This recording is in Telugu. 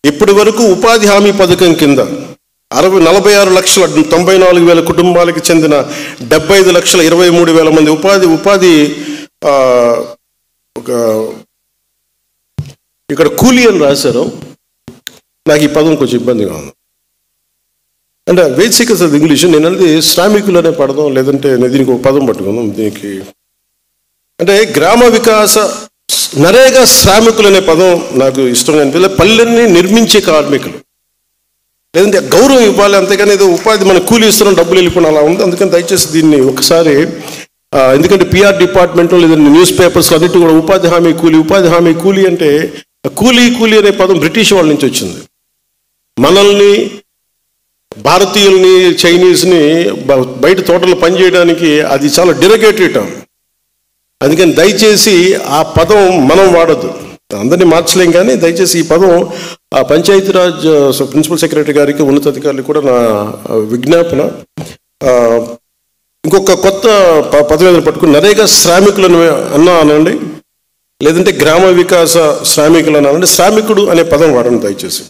ఇప్పటి వరకు ఉపాధి హామీ పథకం కింద 46,94,000 కుటుంబాలకు చెందిన 75,23,000 మంది ఉపాధి ఒక ఇక్కడ కూలీ అని రాశారు. నాకు ఈ పదం కొంచెం ఇబ్బందిగా ఉంది. అంటే వేజ్ సీకర్స్ అది ఇంగ్లీష్, నేను అనేది శ్రామికులు అనే పడదాం, లేదంటే దీనికి ఒక పదం పట్టుకుందాం. దీనికి అంటే గ్రామ వికాస నరేగా శ్రామికులు అనే పదం నాకు ఇష్టంగా అనిపించలేదు. పల్లెల్ని నిర్మించే కార్మికులు, లేదంటే గౌరవం ఇవ్వాలి, అంతేగాని ఏదో ఉపాధి మన కూలీ ఇస్తున్నాం డబ్బులు వెళ్ళిపోయిన అలా ఉంది. అందుకని దయచేసి దీన్ని ఒకసారి, ఎందుకంటే పిఆర్ డిపార్ట్మెంట్ లేదంటే న్యూస్ పేపర్స్ అన్నిటి కూడా ఉపాధి హామీ కూలీ అంటే కూలీ అనే పదం బ్రిటిష్ వాళ్ళ నుంచి వచ్చింది. మనల్ని భారతీయుల్ని చైనీస్ని బయట తోటలు పనిచేయడానికి అది చాలా డెరిగేటరీ టర్మ్. అందుకని దయచేసి ఆ పదం మనం వాడద్దు. అందరినీ మార్చలేం, కానీ దయచేసి ఈ పదం ఆ పంచాయతీరాజ్ ప్రిన్సిపల్ సెక్రటరీ గారికి, ఉన్నతాధికారులకు కూడా నా విజ్ఞాపన. ఇంకొక కొత్త పదం ఏదైనా పట్టుకుని నరేగా శ్రామికులను అనండి, లేదంటే గ్రామ వికాస శ్రామికులు అనండి. శ్రామికుడు అనే పదం వాడండి దయచేసి.